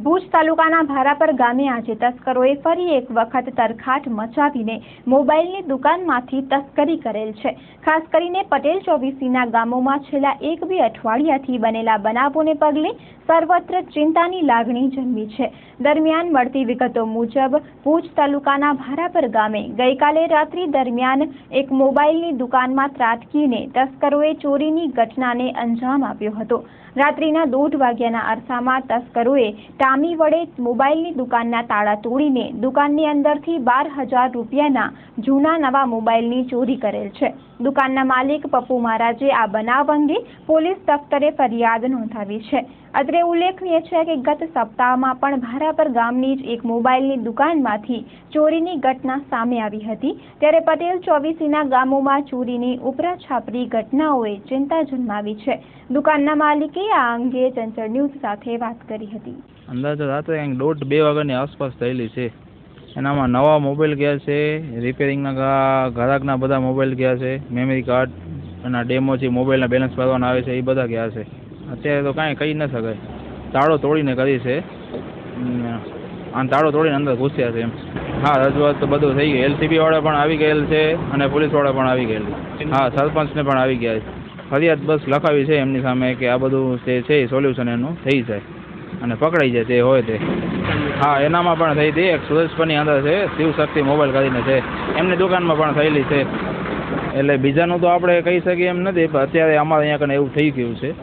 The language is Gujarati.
ભુજ તાલુકાના ભારાપર ગામે આજે તસ્કરોએ ફરી એક વખત તરખાટ મચાવીને મોબાઈલની દુકાનમાંથી તસ્કરી કરેલ છે। ખાસ કરીને પટેલ ચોવીસીના ગામોમાં છેલ્લા 1-2 અઠવાડિયાથી બનેલા બનાવોને પગલે સર્વત્ર ચિંતાની લાગણી જન્મી છે। દરમિયાન મળતી વિગતો મુજબ ભુજ તાલુકાના ભારાપર ગામે ગઈકાલે રાત્રિ દરમિયાન એક મોબાઈલની દુકાનમાં ત્રાટકીને તસ્કરોએ ચોરીની ઘટનાને અંજામ આપ્યો હતો। રાત્રિના 1:30 વાગ્યાના અરસામાં તસ્કરોએ ટામી વડે મોબાઈલની દુકાનના તાળા તોડીને દુકાનની અંદરથી 12,000 રૂપિયાના જૂના નવા મોબાઈલની ચોરી કરેલ છે। દુકાનના માલિક પપ્પુ મહારાજે આ બનાવ અંગે પોલીસ દફતરે ફરિયાદ નોંધાવી છે। અત્રે ઉલ્લેખનીય છે કે ગત સપ્તાહમાં પણ ભારાપર ગામની જ એક મોબાઈલની દુકાનમાંથી ચોરીની ઘટના સામે આવી હતી। ત્યારે પટેલ ચોવીસીના ગામોમાં ચોરીની ઉપરા છાપરી ઘટનાઓએ ચિંતા જન્માવી છે। દુકાનના માલિકે આ અંગે ચંચળ ન્યૂઝ સાથે વાત કરી હતી। અંદાજે રાત્રે 1:30-2 વાગ્યાની આસપાસ થયેલી છે। એનામાં નવા મોબાઈલ ગયા છે, રિપેરિંગના ગ્રાહકના બધા મોબાઈલ ગયા છે, મેમરી કાર્ડ અને ડેમો છે, મોબાઈલના બેલેન્સ ભરવાના આવે છે, એ બધા ગયા છે। અત્યારે તો કાંઈ કહી ન શકાય, તાળો તોડીને કરી છે અને તાળો તોડીને અંદર ઘૂસ્યા છે એમ। હા, રજૂઆત તો બધું થઈ ગયું। LCB વાળા પણ આવી ગયેલ છે અને પોલીસવાળા પણ આવી ગયેલ છે। હા, સરપંચને પણ આવી ગયા છે। ફરિયાદ બસ લખાવી છે એમની સામે કે આ બધું જે છે સોલ્યુશન એનું થઈ જાય અને પકડાઈ જાય તે હોય તે। હા, એનામાં પણ થઈ હતી। એક સુરેશભાઈની અંદર છે, શિવશક્તિ મોબાઈલ કરીને છે, એમની દુકાનમાં પણ થયેલી છે। એટલે બીજાનું તો આપણે કહી શકીએ એમ નથી, પણ અત્યારે અમારે અહીંયા કને એવું થઈ ગયું છે।